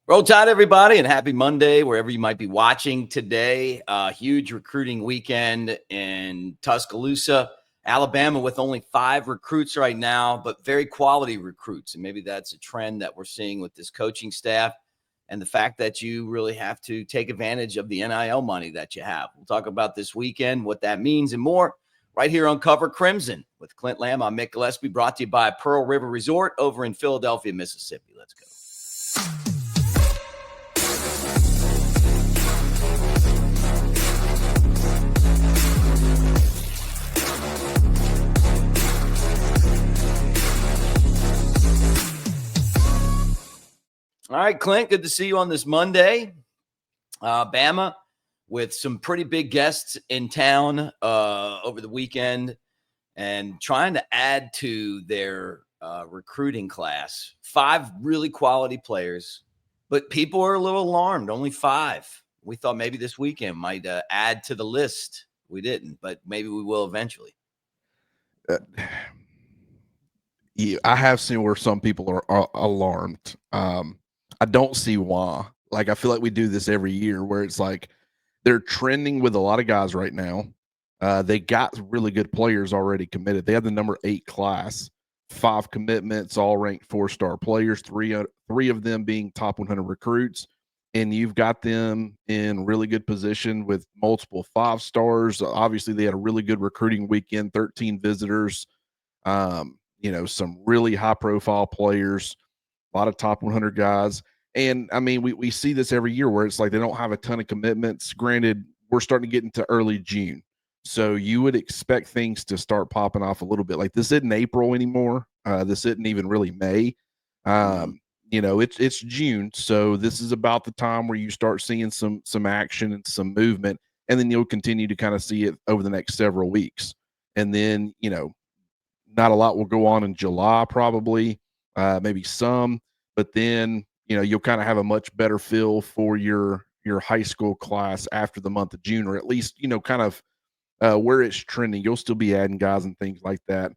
Roll Tide, everybody, and happy Monday, wherever you might be watching today. Huge recruiting weekend in Tuscaloosa, Alabama, with only 5 recruits right now, but very quality recruits. And maybe that's a trend that we're seeing with this coaching staff and the fact that you really have to take advantage of the NIL money that you have. We'll talk about this weekend, what that means, and more right here on Cover Crimson with Clint Lamb. I'm Mick, Gillispie, brought to you by Pearl River Resort over in Philadelphia, Mississippi. Let's go. All right, Clint, good to see you on this Monday. Bama with some pretty big guests in town over the weekend and trying to add to their recruiting class. 5 really quality players, but people are a little alarmed. Only 5. We thought maybe this weekend might add to the list. We didn't, but maybe we will eventually. Yeah, I have seen where some people are alarmed. I don't see why. Like, I feel like we do this every year where it's like they're trending with a lot of guys right now. They got really good players already committed. They have the number 8 class, 5 commitments, all ranked 4-star players, three of them being top 100 recruits. And you've got them in really good position with multiple 5-stars. Obviously, they had a really good recruiting weekend, 13 visitors. Some really high-profile players, a lot of top 100 guys. And, I mean, we see this every year where it's like they don't have a ton of commitments. Granted, we're starting to get into early June. So you would expect things to start popping off a little bit. Like, this isn't April anymore. This isn't even really May. It's June. So this is about the time where you start seeing some action and some movement. And then you'll continue to kind of see it over the next several weeks. And then, not a lot will go on in July, probably, maybe some, but then, you'll kind of have a much better feel for your high school class after the month of June, or at least, kind of where it's trending. You'll still be adding guys and things like that.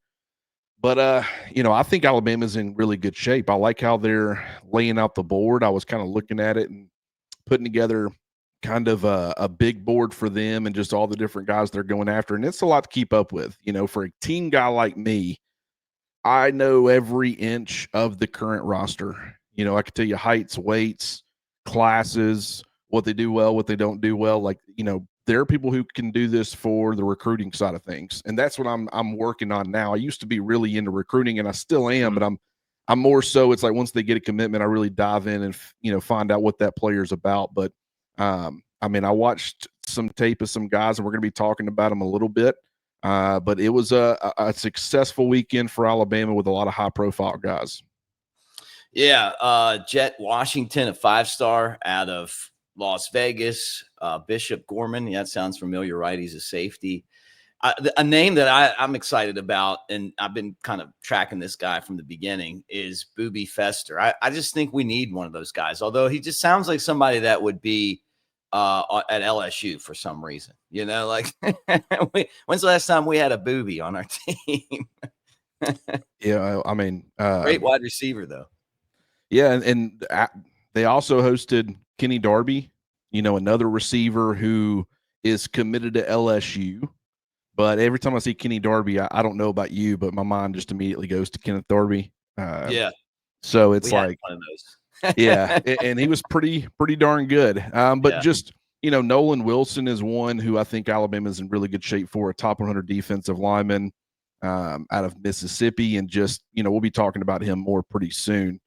But, I think Alabama's in really good shape. I like how they're laying out the board. I was kind of looking at it and putting together kind of a big board for them and just all the different guys they're going after. And it's a lot to keep up with. For a team guy like me, I know every inch of the current roster. I could tell you heights, weights, classes, what they do well, what they don't do well. Like, there are people who can do this for the recruiting side of things. And that's what I'm working on now. I used to be really into recruiting and I still am, but I'm more so, it's like once they get a commitment, I really dive in and, find out what that player's about. But I watched some tape of some guys and we're going to be talking about them a little bit. But it was a successful weekend for Alabama with a lot of high profile guys. Yeah. Jet Washington, a 5-star out of Las Vegas. Bishop Gorman. Yeah, that sounds familiar, right? He's a safety. A name that I'm excited about, and I've been kind of tracking this guy from the beginning, is Booby Feaster. I just think we need one of those guys, although he just sounds like somebody that would be at LSU for some reason. Like when's the last time we had a Booby on our team? Yeah, great wide receiver though. Yeah, and they also hosted Kenny Darby, another receiver who is committed to LSU. But every time I see Kenny Darby, I don't know about you, but my mind just immediately goes to Kenneth Darby. Yeah. So it's one like of those. Yeah, and he was pretty darn good. But just, Nolan Wilson is one who I think Alabama's in really good shape for, a top 100 defensive lineman out of Mississippi. And just, we'll be talking about him more pretty soon.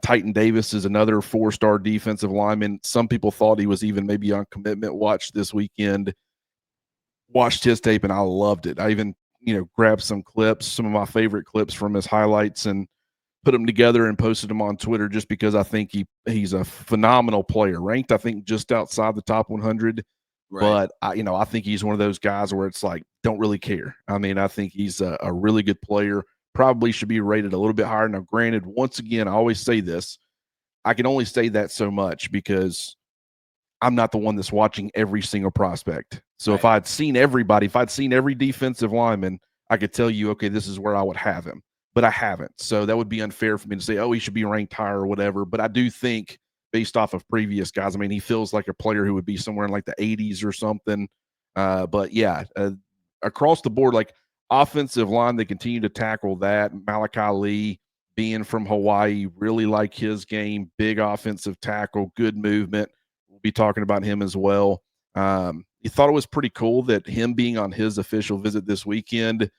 Titan Davis is another 4-star defensive lineman. Some people thought he was even maybe on commitment watch this weekend. Watched his tape and I loved it. I even, grabbed some clips, some of my favorite clips from his highlights, and put them together and posted them on Twitter just because I think he's a phenomenal player, ranked, I think, just outside the top 100. Right. But I think he's one of those guys where it's like, don't really care. I think he's a really good player, probably should be rated a little bit higher. Now, granted, once again, I always say this, I can only say that so much because I'm not the one that's watching every single prospect. So right. If I'd seen everybody, if I'd seen every defensive lineman, I could tell you, okay, this is where I would have him. But I haven't. So that would be unfair for me to say, oh, he should be ranked higher or whatever. But I do think based off of previous guys. I mean, he feels like a player who would be somewhere in like the 80s or something. But yeah, across the board, like offensive line, they continue to tackle that. Malachi Lee being from Hawaii, really like his game. Big offensive tackle, good movement. We'll be talking about him as well. You thought it was pretty cool that him being on his official visit this weekend,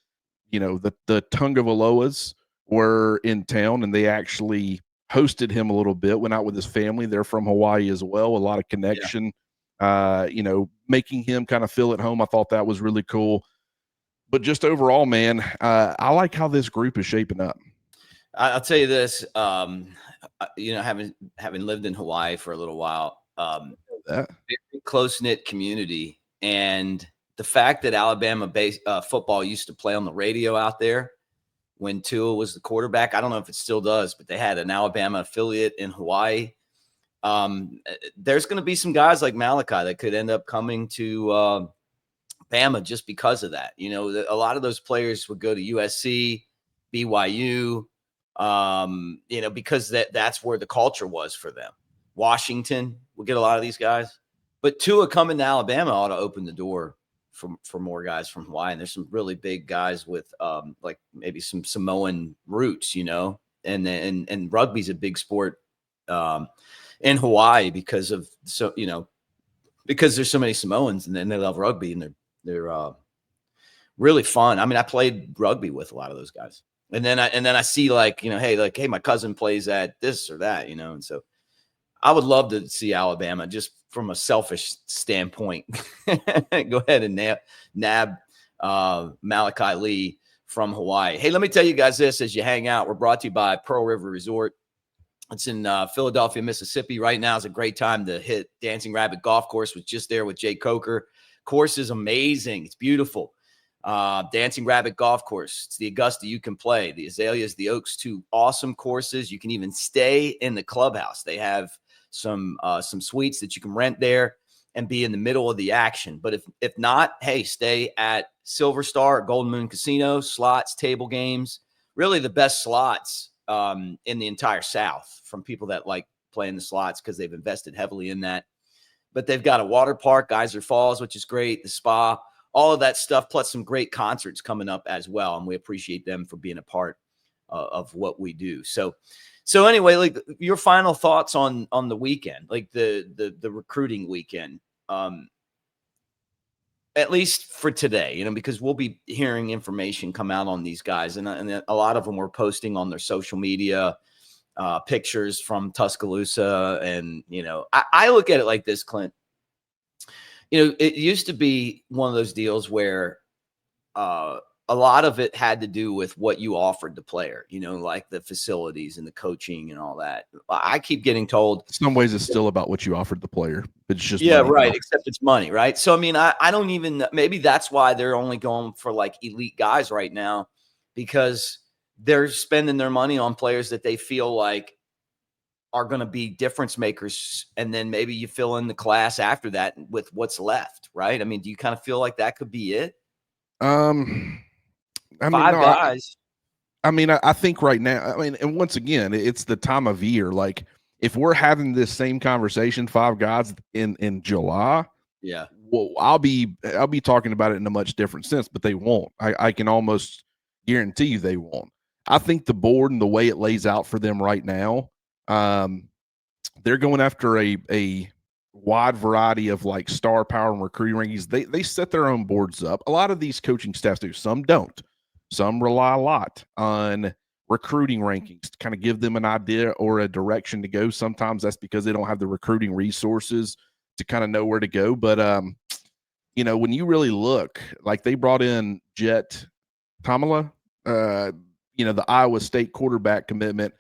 you know, the Tungavaloas were in town and they actually hosted him a little bit, went out with his family. They're from Hawaii as well. A lot of connection, you know, making him kind of feel at home. I thought that was really cool. But just overall, man, I like how this group is shaping up. I'll tell you this, you know, having lived in Hawaii for a little while, very close-knit community. And the fact that Alabama football used to play on the radio out there when Tua was the quarterback, I don't know if it still does, but they had an Alabama affiliate in Hawaii. There's going to be some guys like Malachi that could end up coming to Bama just because of that. You know, a lot of those players would go to USC, BYU, you know, because that's where the culture was for them. Washington will get a lot of these guys, but Tua coming to Alabama ought to open the door for more guys from Hawaii. And there's some really big guys with like maybe some Samoan roots, you know, and rugby's a big sport in Hawaii because of because there's so many Samoans and then they love rugby and they're really fun. I mean, I played rugby with a lot of those guys. And then I see like, you know, hey, my cousin plays at this or that, you know, and so I would love to see Alabama just from a selfish standpoint. Go ahead and nab Malachi Lee from Hawaii. Hey, let me tell you guys this as you hang out. We're brought to you by Pearl River Resort. It's in Philadelphia, Mississippi. Right now is a great time to hit Dancing Rabbit Golf Course. Was just there with Jay Coker. Course is amazing. It's beautiful. Dancing Rabbit Golf Course. It's the Augusta you can play. The Azaleas, the Oaks, two awesome courses. You can even stay in the clubhouse. They have some suites that you can rent there and be in the middle of the action. But if not, hey, stay at Silver Star or Golden Moon Casino. Slots, table games, really the best slots in the entire South from people that like playing the slots because they've invested heavily in that. But they've got a water park, Geyser Falls, which is great, the spa, all of that stuff, plus some great concerts coming up as well. And we appreciate them for being a part of what we do. So anyway, like your final thoughts on the weekend, like the recruiting weekend, at least for today, you know, because we'll be hearing information come out on these guys. And a lot of them were posting on their social media pictures from Tuscaloosa. And, you know, I look at it like this, Clint. You know, it used to be one of those deals where a lot of it had to do with what you offered the player, you know, like the facilities and the coaching and all that. I keep getting told in some ways it's still about what you offered the player. It's just right. Now. Except it's money, right? So, I mean, I don't even, maybe that's why they're only going for like elite guys right now, because they're spending their money on players that they feel like are going to be difference makers. And then maybe you fill in the class after that with what's left, right? I mean, do you kind of feel like that could be it? I mean, Five guys. I think right now, I mean, and once again, it's the time of year. Like if we're having this same conversation, 5 guys in July, yeah, well, I'll be talking about it in a much different sense, but they won't. I can almost guarantee you they won't. I think the board and the way it lays out for them right now, they're going after a wide variety of like star power and recruiting rankings. They set their own boards up. A lot of these coaching staffs do. Some don't. Some rely a lot on recruiting rankings to kind of give them an idea or a direction to go. Sometimes that's because they don't have the recruiting resources to kind of know where to go. But you know, when you really look, like they brought in Jet Tamala, you know, the Iowa State quarterback commitment,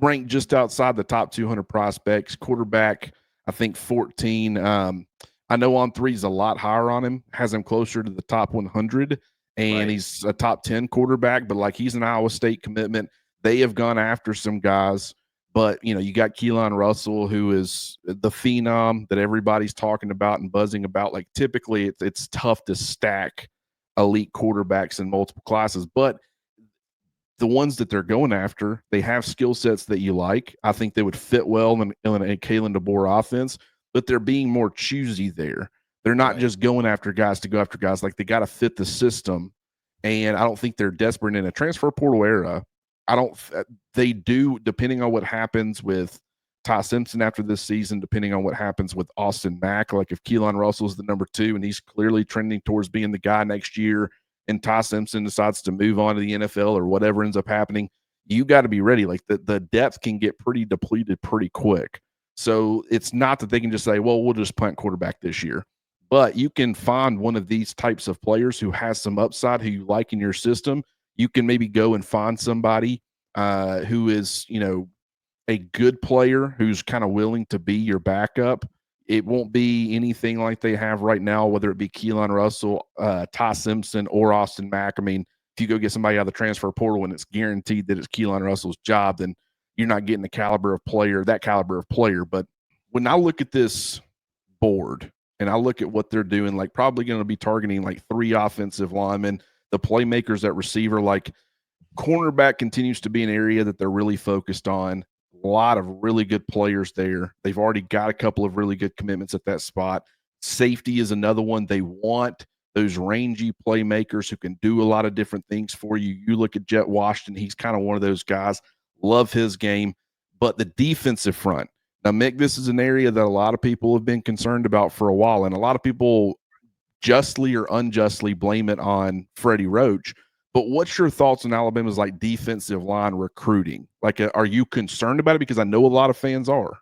ranked just outside the top 200 prospects. Quarterback, I think 14. I know On3's a lot higher on him, has him closer to the top 100, and right. he's a top 10 quarterback, but like he's an Iowa State commitment. They have gone after some guys, but you know, you got Keelan Russell, who is the phenom that everybody's talking about and buzzing about. Like typically it's tough to stack elite quarterbacks in multiple classes, but the ones that they're going after, they have skill sets that you like. I think they would fit well in a Kalen DeBoer offense, but they're being more choosy there. They're not just going after guys to go after guys. Like, they got to fit the system. And I don't think they're desperate in a transfer portal era. They do, depending on what happens with Ty Simpson after this season, depending on what happens with Austin Mack. Like, if Keelan Russell's the number 2 and he's clearly trending towards being the guy next year, and Ty Simpson decides to move on to the NFL or whatever ends up happening, you got to be ready. Like, the depth can get pretty depleted pretty quick. So it's not that they can just say, well, we'll just punt quarterback this year. But you can find one of these types of players who has some upside, who you like in your system. You can maybe go and find somebody who is, a good player who's kind of willing to be your backup. It won't be anything like they have right now, whether it be Keelan Russell, Ty Simpson, or Austin Mack. I mean, if you go get somebody out of the transfer portal and it's guaranteed that it's Keelan Russell's job, then you're not getting that caliber of player. But when I look at this board and I look at what they're doing, like, probably going to be targeting like 3 offensive linemen, the playmakers at receiver, like cornerback continues to be an area that they're really focused on. A lot of really good players there. They've already got a couple of really good commitments at that spot. Safety is another one. They want those rangy playmakers who can do a lot of different things for you. You look at Jet Washington, he's kind of one of those guys. Love his game. But the defensive front, now, Mick, this is an area that a lot of people have been concerned about for a while, and a lot of people justly or unjustly blame it on Freddie Roach. But what's your thoughts on Alabama's like defensive line recruiting? Like, are you concerned about it? Because I know a lot of fans are.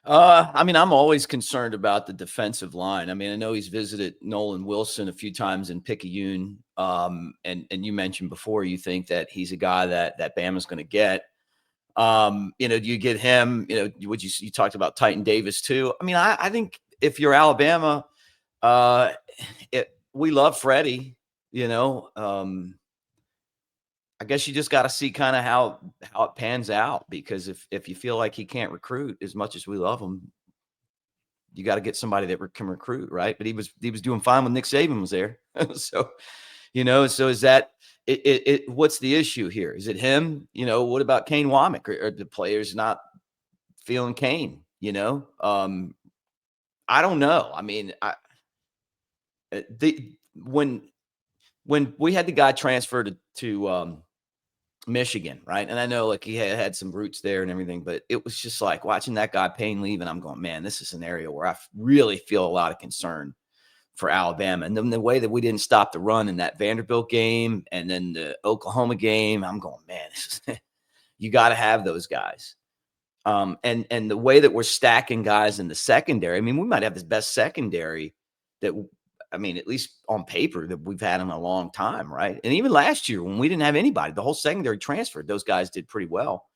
I mean, I'm always concerned about the defensive line. I mean, I know he's visited Nolan Wilson a few times in Picayune. And you mentioned before, you think that he's a guy that Bama's going to get. Do you get him? You talked about Titan Davis too. I mean, I think if you're Alabama, we love Freddie. I guess you just got to see kind of how it pans out, because if you feel like he can't recruit as much as we love him, you got to get somebody that can recruit, right? But he was doing fine when Nick Saban was there. So is that it? What's the issue here? Is it him? What about Kane Womack? Or the players not feeling Kane? I don't know. I mean, when we had the guy transferred to Michigan, right? And I know, like, he had some roots there and everything, but it was just like watching that guy Payne leave, and I'm going, man, this is an area where I really feel a lot of concern for Alabama. And then the way that we didn't stop the run in that Vanderbilt game and then the Oklahoma game, I'm going, man, you got to have those guys. And the way that we're stacking guys in the secondary, I mean, we might have the best secondary at least on paper, that we've had in a long time, right? And even last year when we didn't have anybody, the whole secondary transferred. Those guys did pretty well.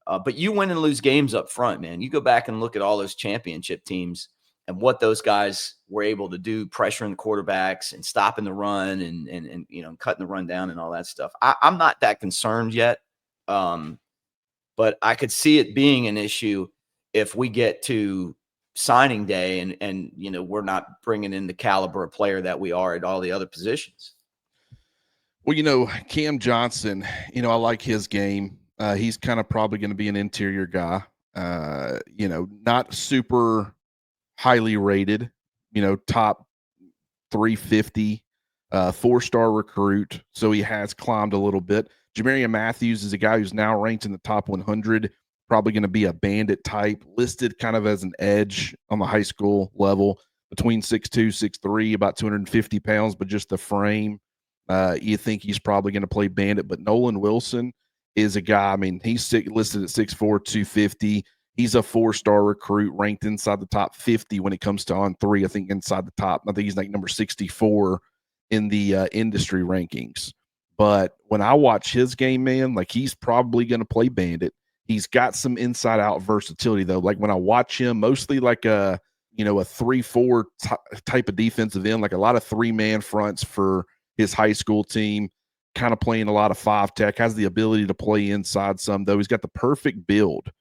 But you win and lose games up front, man. You go back and look at all those championship teams and what those guys were able to do, pressuring the quarterbacks and stopping the run and cutting the run down and all that stuff. I'm not that concerned yet. But I could see it being an issue if we get to signing day and we're not bringing in the caliber of player that we are at all the other positions. Well, Cam Johnson, I like his game. He's kind of probably going to be an interior guy. Not super highly rated, top 350, 4-star recruit. So he has climbed a little bit. Jamarian Matthews is a guy who's now ranked in the top 100, probably going to be a bandit type, listed kind of as an edge on the high school level, between 6'2", 6'3", about 250 pounds, but just the frame. You think he's probably going to play bandit. But Nolan Wilson is a guy, I mean, he's listed at 6'4", 250. He's a 4-star recruit, ranked inside the top 50 when it comes to on three. I think inside the top, I think he's like number 64 in the industry rankings. But when I watch his game, man, like, he's probably going to play bandit. He's got some inside out versatility, though. Like, when I watch him, mostly like a 3-4 type of defensive end, like a lot of 3-man fronts for his high school team, kind of playing a lot of 5-tech, has the ability to play inside some, though. He's got the perfect build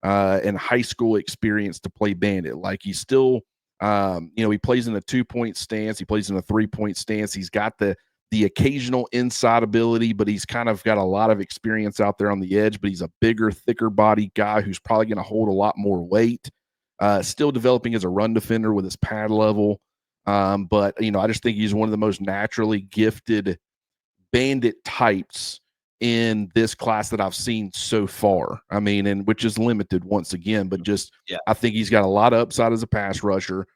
and high school experience to play bandit. Like, he's still, he plays in a 2-point stance. He plays in a 3-point stance. He's got the the occasional inside ability, but he's kind of got a lot of experience out there on the edge, but he's a bigger, thicker body guy who's probably going to hold a lot more weight. Still developing as a run defender with his pad level. But, I just think he's one of the most naturally gifted bandit types in this class that I've seen so far. I mean, and which is limited once again, but just I think he's got a lot of upside as a pass rusher.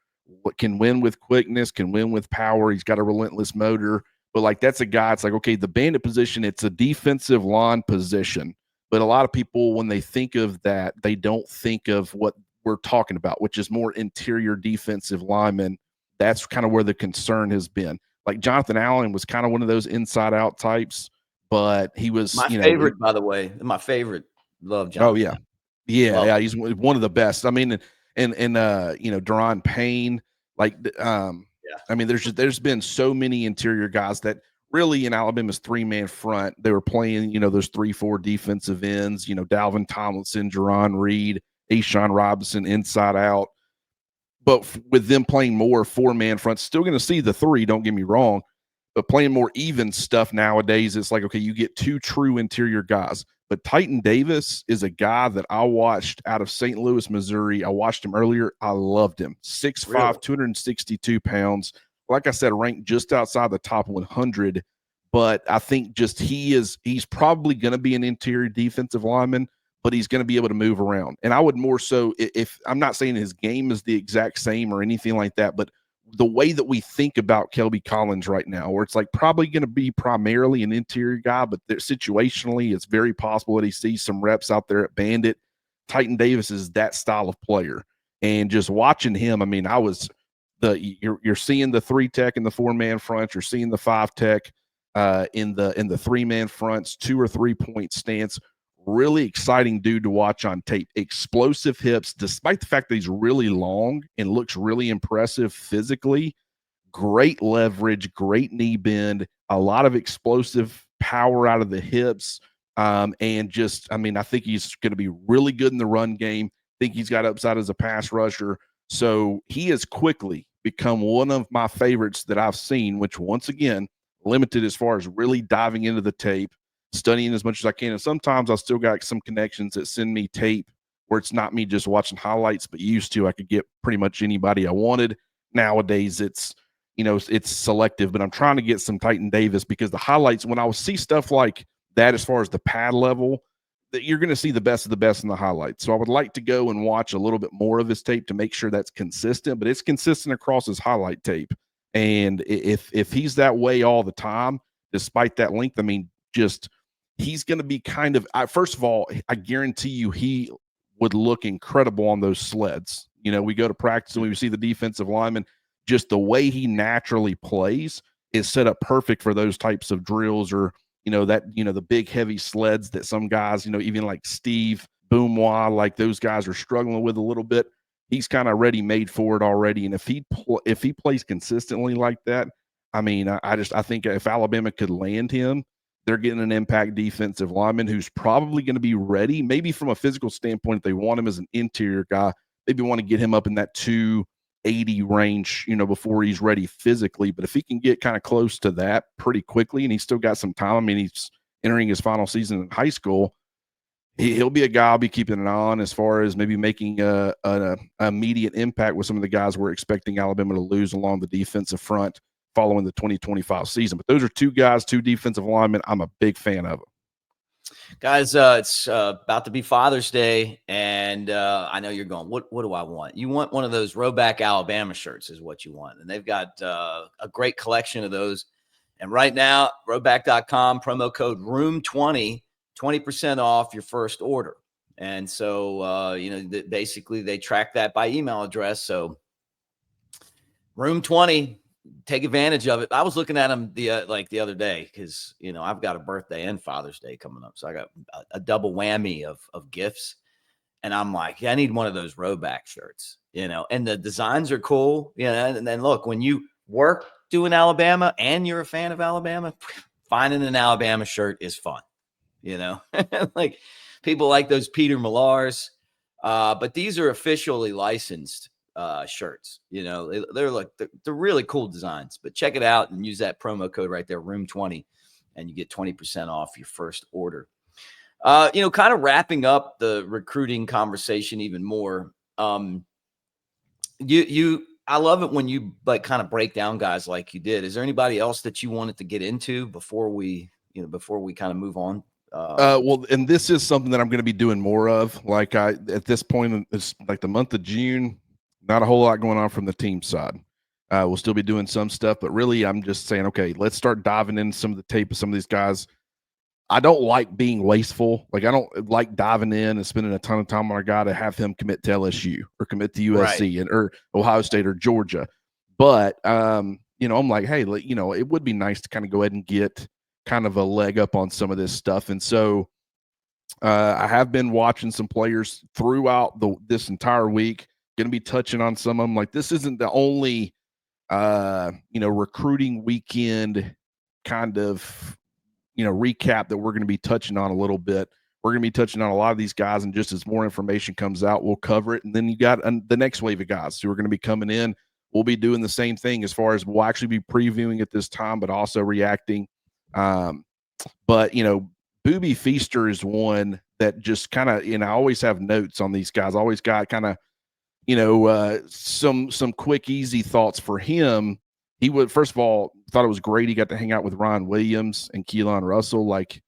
What can win with quickness, can win with power. He's got a relentless motor. But like that's a guy, it's like, okay, the bandit position, it's a defensive line position. But a lot of people, when they think of that, they don't think of what we're talking about, which is more interior defensive lineman. That's kind of where the concern has been. Like Jonathan Allen was kind of one of those inside out types, but he was my favorite, by the way. My favorite. Love Jonathan. Oh yeah. Yeah. He's one of the best. I mean, and Deron Payne, like I mean, there's been so many interior guys that really in Alabama's 3-man front, they were playing, those 3-4 defensive ends, Dalvin Tomlinson, Jerron Reed, Ashawn Robinson inside out. But with them playing more 4-man fronts, still going to see the 3, don't get me wrong, but playing more even stuff nowadays, it's like, okay, you get 2 true interior guys. But Titan Davis is a guy that I watched out of St. Louis, Missouri. I watched him earlier. I loved him. 6'5", really? 262 pounds. Like I said, ranked just outside the top 100. But I think just he's probably going to be an interior defensive lineman, but he's going to be able to move around. And I would more so, if I'm not saying his game is the exact same or anything like that, but the way that we think about Kelby Collins right now, where it's like probably going to be primarily an interior guy, but situationally, it's very possible that he sees some reps out there at Bandit. Titan Davis is that style of player. And just watching him, I mean, you're seeing the 3 tech in the 4-man front, you're seeing the 5 tech in the 3-man fronts, 2 or 3 point stance. Really exciting dude to watch on tape. Explosive hips, despite the fact that he's really long and looks really impressive physically. Great leverage, great knee bend, a lot of explosive power out of the hips. And just, I mean, I think he's going to be really good in the run game. I think he's got upside as a pass rusher. So he has quickly become one of my favorites that I've seen, which once again, limited as far as really diving into the tape, studying as much as I can. And sometimes I still got some connections that send me tape where it's not me just watching highlights, but used to, I could get pretty much anybody I wanted. Nowadays it's selective, but I'm trying to get some Titan Davis because the highlights, when I will see stuff like that, as far as the pad level, that you're going to see the best of the best in the highlights. So I would like to go and watch a little bit more of his tape to make sure that's consistent, but it's consistent across his highlight tape. And if he's that way all the time, despite that length, I mean, just he's going to be kind of, first of all, I guarantee you he would look incredible on those sleds. We go to practice and we see the defensive lineman, just the way he naturally plays is set up perfect for those types of drills or, the big heavy sleds that some guys, even like Steve Boomois, like those guys are struggling with a little bit. He's kind of ready made for it already. And if he plays consistently like that, I mean, I think if Alabama could land him, they're getting an impact defensive lineman who's probably going to be ready. Maybe from a physical standpoint, if they want him as an interior guy, maybe want to get him up in that 280 range, before he's ready physically. But if he can get kind of close to that pretty quickly, and he's still got some time, I mean, he's entering his final season in high school, he'll be a guy I'll be keeping an eye on as far as maybe making an immediate impact with some of the guys we're expecting Alabama to lose along the defensive front following the 2025 season. But those are 2 guys, 2 defensive linemen. I'm a big fan of them. Guys, it's about to be Father's Day, and I know you're going, what do I want? You want one of those Rowback Alabama shirts is what you want. And they've got a great collection of those. And right now, rowback.com, promo code ROOM20, 20% off your first order. And so, basically they track that by email address. So Room20, take advantage of it. I was looking at them the other day because, I've got a birthday and Father's Day coming up. So I got a double whammy of gifts. And I'm like, yeah, I need one of those Rowback shirts, and the designs are cool. And then look, when you work doing Alabama and you're a fan of Alabama, finding an Alabama shirt is fun, like people like those Peter Millars. But these are officially licensed shirts. They're really cool designs. But check it out and use that promo code right there, Room20, and you get 20% off your first order. Kind of wrapping up the recruiting conversation even more. I love it when you kind of break down guys like you did. Is there anybody else that you wanted to get into before we kind of move on? Well, and this is something that I'm going to be doing more of. Like at this point, it's like the month of June, not a whole lot going on from the team side. We'll still be doing some stuff, but really I'm just saying, okay, let's start diving into some of the tape of some of these guys. I don't like being wasteful. Like I don't like diving in and spending a ton of time on a guy to have him commit to LSU or commit to USC or Ohio State or Georgia. But I'm like, hey, it would be nice to kind of go ahead and get kind of a leg up on some of this stuff. And so I have been watching some players throughout this entire week. Going to be touching on some of them. Like this isn't the only recruiting weekend kind of recap that we're going to be touching on a little bit. We're going to be touching on a lot of these guys, and just as more information comes out, we'll cover it. And then you got the next wave of guys who are going to be coming in. We'll be doing the same thing as far as we'll actually be previewing at this time, but also reacting. But Booby Feaster is one that just kind of, I always have notes on these guys. I always got kind of, some quick, easy thoughts for him. He would, first of all, thought it was great. He got to hang out with Ryan Williams and Keelan Russell. Like,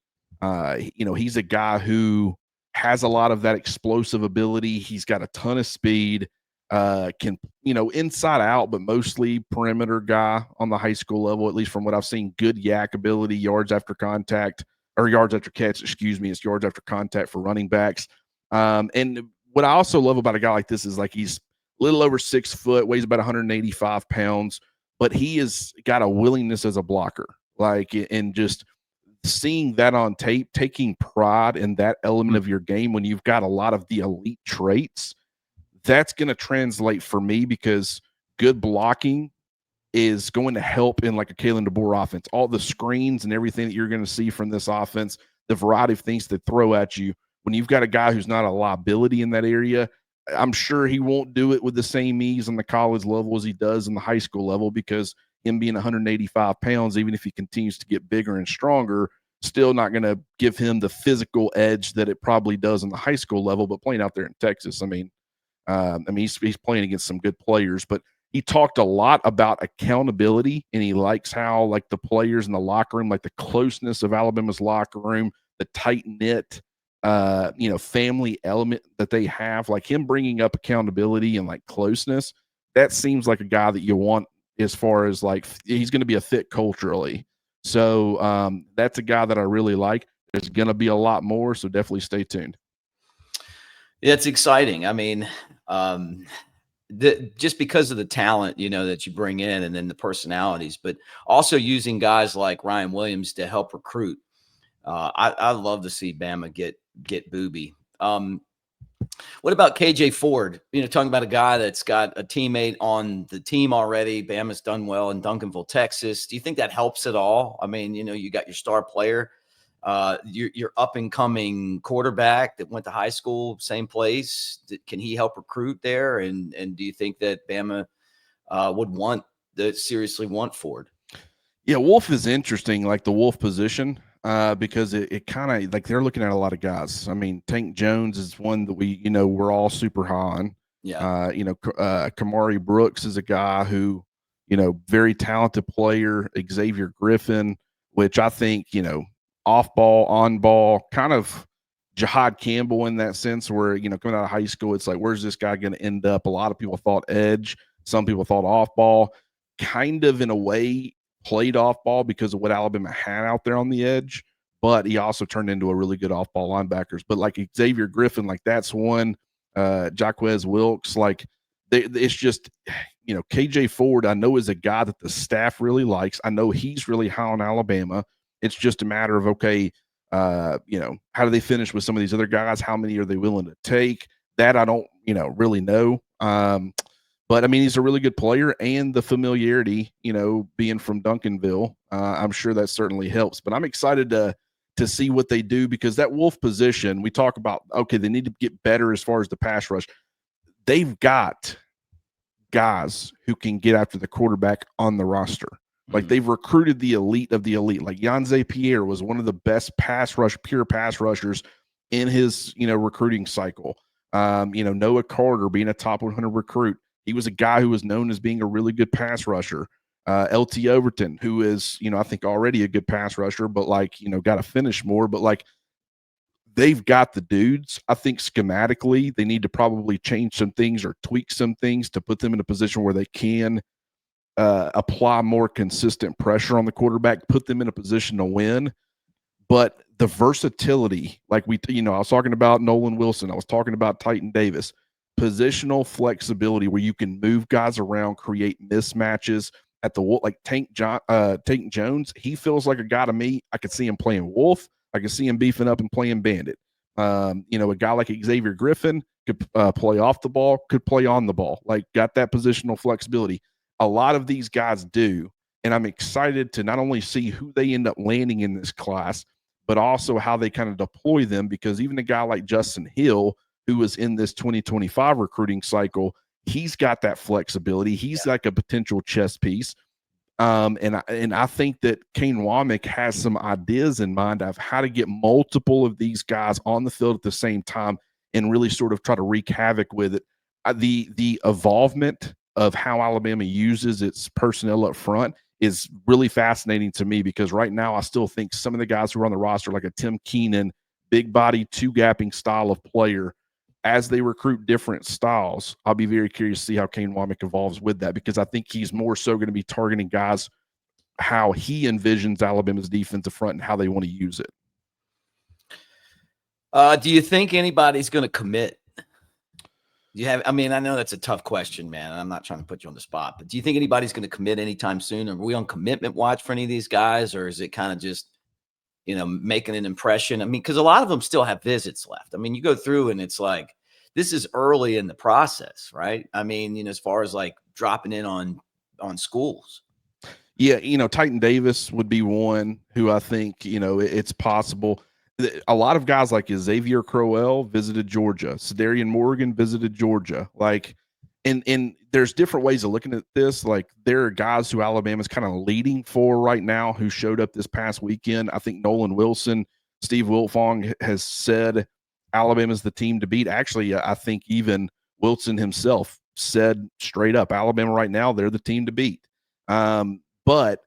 he's a guy who has a lot of that explosive ability. He's got a ton of speed, can, inside out, but mostly perimeter guy on the high school level, at least from what I've seen. Good yak ability, yards after contact, or yards after catch, excuse me. It's yards after contact for running backs. And what I also love about a guy like this is like he's a little over 6 foot, weighs about 185 pounds, but he has got a willingness as a blocker. Like, and just seeing that on tape, taking pride in that element of your game when you've got a lot of the elite traits, that's going to translate for me, because good blocking is going to help in like a Kalen DeBoer offense. All the screens and everything that you're going to see from this offense, the variety of things that throw at you, when you've got a guy who's not a liability in that area, I'm sure he won't do it with the same ease on the college level as he does in the high school level, because him being 185 pounds, even if he continues to get bigger and stronger, still not going to give him the physical edge that it probably does in the high school level. But playing out there in Texas, he's playing against some good players, but he talked a lot about accountability, and he likes how like the players in the locker room, like the closeness of Alabama's locker room, the tight knit, family element that they have, like him bringing up accountability and like closeness. That seems like a guy that you want, as far as like he's going to be a fit culturally. So that's a guy that I really like. There's going to be a lot more, so definitely stay tuned. Yeah, it's exciting. I mean, just because of the talent, that you bring in, and then the personalities, but also using guys like Ryan Williams to help recruit. I love to see Bama get Booby. What about KJ Ford? Talking about a guy that's got a teammate on the team already. Bama's done well in Duncanville, Texas. Do you think that helps at all? I mean, you got your star player, your up and coming quarterback that went to high school, same place. Can he help recruit there? And do you think that Bama would seriously want Ford? Yeah, Wolf is interesting, like the Wolf position, because it kind of like they're looking at a lot of guys. I mean, Tank Jones is one that we're all super high on. Yeah. Kamari Brooks is a guy who, very talented player. Xavier Griffin, which I think, off ball, on ball, kind of Jahad Campbell in that sense, where, coming out of high school, it's like, where's this guy going to end up? A lot of people thought edge. Some people thought off ball. Kind of in a way played off ball because of what Alabama had out there on the edge, but he also turned into a really good off ball linebackers. But like Xavier Griffin, like that's one, Jaquez Wilkes, like it's just, KJ Ford, I know is a guy that the staff really likes. I know he's really high on Alabama. It's just a matter of, okay, how do they finish with some of these other guys? How many are they willing to take? That I don't, really know. But I mean, he's a really good player, and the familiarity, being from Duncanville, I'm sure that certainly helps. But I'm excited to see what they do, because that Wolf position, we talk about, okay, they need to get better as far as the pass rush. They've got guys who can get after the quarterback on the roster. Like they've recruited the elite of the elite. Like Yanze Pierre was one of the best pure pass rushers in his, recruiting cycle. Noah Carter being a top 100 recruit. He was a guy who was known as being a really good pass rusher. LT Overton, who is, I think already a good pass rusher, but got to finish more. But they've got the dudes. I think schematically they need to probably change some things or tweak some things to put them in a position where they can apply more consistent pressure on the quarterback, put them in a position to win. But the versatility, I was talking about Nolan Wilson, I was talking about Titan Davis, positional flexibility where you can move guys around, create mismatches at the Tank Jones. He feels like a guy to me. I could see him playing Wolf. I could see him beefing up and playing Bandit. A guy like Xavier Griffin could play off the ball, could play on the ball, got that positional flexibility. A lot of these guys do. And I'm excited to not only see who they end up landing in this class, but also how they kind of deploy them, because even a guy like Justin Hill, who was in this 2025 recruiting cycle, he's got that flexibility. He's like a potential chess piece. And I think that Kane Womack has some ideas in mind of how to get multiple of these guys on the field at the same time and really sort of try to wreak havoc with it. The evolvement of how Alabama uses its personnel up front is really fascinating to me, because right now I still think some of the guys who are on the roster, like a Tim Keenan, big body, two-gapping style of player, as they recruit different styles, I'll be very curious to see how Kane Womack evolves with that, because I think he's more so going to be targeting guys how he envisions Alabama's defensive front and how they want to use it. Do you think anybody's going to commit? I know that's a tough question, man. I'm not trying to put you on the spot, but do you think anybody's going to commit anytime soon? Are we on commitment watch for any of these guys, or is it kind of just, making an impression? Because a lot of them still have visits left. You go through and it's like, this is early in the process, right? As far as dropping in on schools. Yeah, Titan Davis would be one who I think, it's possible. A lot of guys like Xavier Crowell visited Georgia. Sedarian Morgan visited Georgia. And there's different ways of looking at this. There are guys who Alabama's kind of leading for right now who showed up this past weekend. I think Nolan Wilson, Steve Wiltfong has said Alabama's the team to beat. Actually, I think even Wilson himself said straight up, Alabama right now, they're the team to beat. But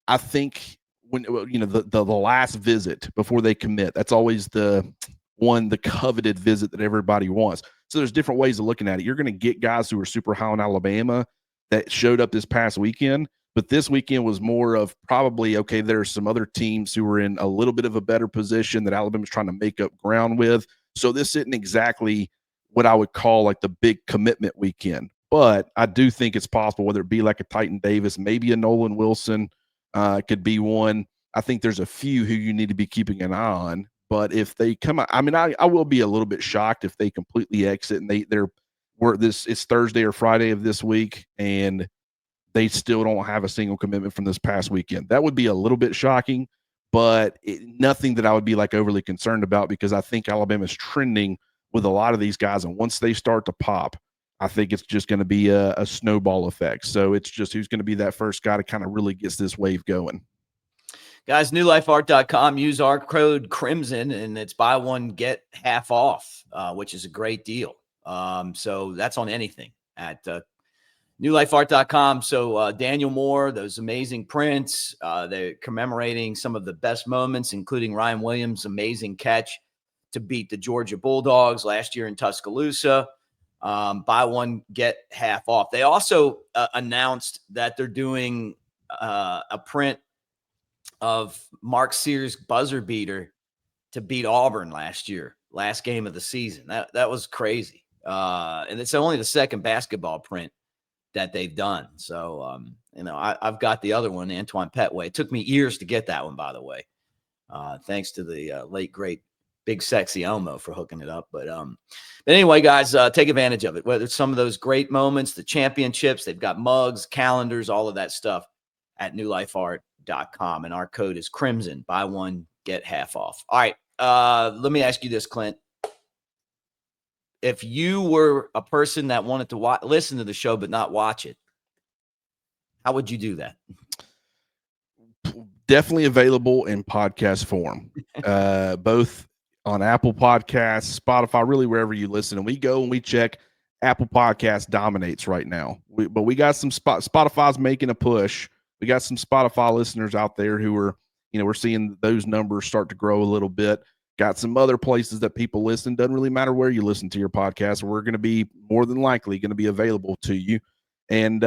I think when the last visit before they commit, that's always the coveted visit that everybody wants. So there's different ways of looking at it. You're going to get guys who are super high on Alabama that showed up this past weekend, but this weekend was more of probably, okay, there are some other teams who are in a little bit of a better position that Alabama's trying to make up ground with. So this isn't exactly what I would call the big commitment weekend. But I do think it's possible, whether it be like a Titan Davis, maybe a Nolan Wilson could be one. I think there's a few who you need to be keeping an eye on. But if they come out, I will be a little bit shocked if they completely exit and it's Thursday or Friday of this week and they still don't have a single commitment from this past weekend. That would be a little bit shocking, but nothing that I would be overly concerned about, because I think Alabama's trending with a lot of these guys. And once they start to pop, I think it's just going to be a snowball effect. So it's just who's going to be that first guy to kind of really gets this wave going. Guys, newlifeart.com, use our code Crimson, and it's buy one, get half off, which is a great deal. So that's on anything at newlifeart.com. So Daniel Moore, those amazing prints, they're commemorating some of the best moments, including Ryan Williams' amazing catch to beat the Georgia Bulldogs last year in Tuscaloosa. Buy one, get half off. They also announced that they're doing a print of Mark Sears' buzzer beater to beat Auburn last game of the season. That was crazy. And it's only the second basketball print that they've done. So, I've got the other one, Antoine Petway. It took me years to get that one, by the way. Thanks to the late, great Big Sexy Elmo for hooking it up. But anyway, guys, take advantage of it. Whether it's some of those great moments, the championships, they've got mugs, calendars, all of that stuff at newlifeart.com. And our code is Crimson. Buy one, get half off. All right. Let me ask you this, Clint. if you were a person that wanted to listen to the show but not watch it, how would you do that? Definitely available in podcast form, both on Apple Podcasts, Spotify, really wherever you listen. And we go and we check. Apple Podcasts dominates right now, but we got some Spotify's making a push. We got some Spotify listeners out there who are, we're seeing those numbers start to grow a little bit. Got some other places that people listen. Doesn't really matter where you listen to your podcast. We're going to be more than likely going to be available to you. And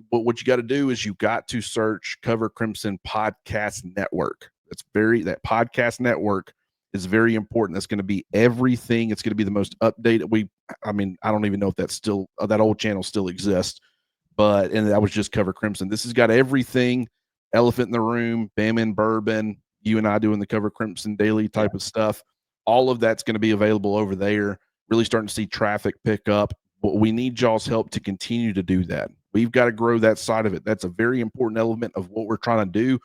what you got to do is you got to search Cover Crimson Podcast Network. That podcast network is very important. That's going to be everything. It's going to be the most updated. I don't even know if that's still that old channel still exists, and that was just Cover Crimson. This has got everything. Elephant in the Room, Bam and Bourbon, you and I doing the Cover Crimson daily type of stuff. All of that's going to be available over there. Really starting to see traffic pick up. But we need y'all's help to continue to do that. We've got to grow that side of it. That's a very important element of what we're trying to do.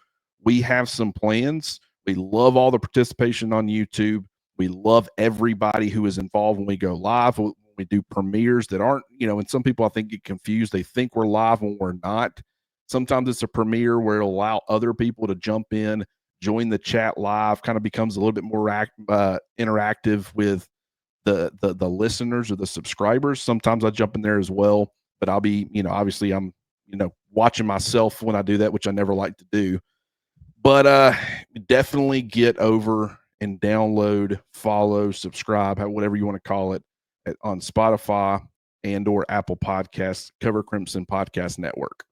We have some plans. We love all the participation on YouTube. We love everybody who is involved when we go live. When we do premieres that aren't, and some people I think get confused. They think we're live when we're not. Sometimes it's a premiere where it'll allow other people to jump in, join the chat live, kind of becomes a little bit more interactive with the listeners or the subscribers. Sometimes I jump in there as well, but I'll be, obviously I'm, watching myself when I do that, which I never like to do. But definitely get over and download, follow, subscribe, whatever you want to call it, on Spotify and or Apple Podcasts, Cover Crimson Podcast Network.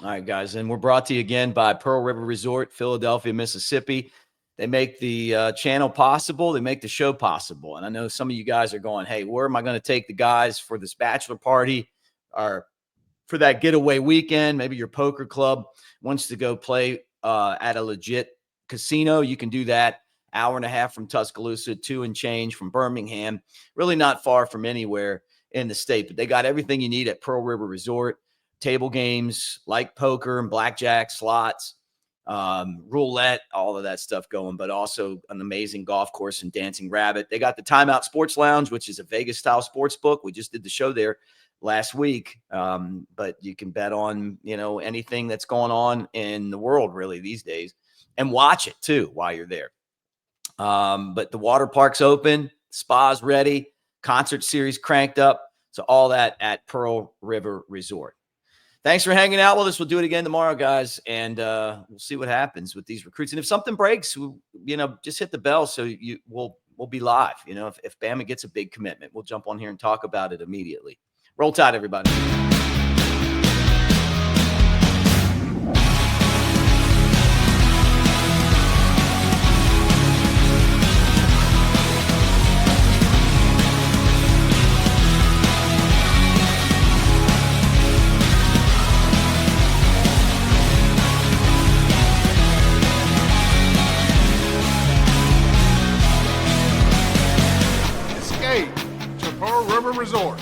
All right, guys. And we're brought to you again by Pearl River Resort, Philadelphia, Mississippi. They make the channel possible. They make the show possible. And I know some of you guys are going, hey, where am I going to take the guys for this bachelor party or for that getaway weekend? Maybe your poker club wants to go play at a legit casino. You can do that. Hour and a half from Tuscaloosa, 2 and change from Birmingham. Really not far from anywhere in the state. But they got everything you need at Pearl River Resort. Table games like poker and blackjack, slots, roulette, all of that stuff going, but also an amazing golf course and Dancing Rabbit. They got the Timeout Sports Lounge, which is a Vegas-style sports book. We just did the show there last week, but you can bet on, anything that's going on in the world really these days and watch it too while you're there. But the water park's open, spa's ready, concert series cranked up. So all that at Pearl River Resort. Thanks for hanging out with us. We'll do it again tomorrow, guys, and we'll see what happens with these recruits. And if something breaks, just hit the bell so we'll be live. If Bama gets a big commitment, we'll jump on here and talk about it immediately. Roll Tide, everybody. Escape to Pearl River Resort.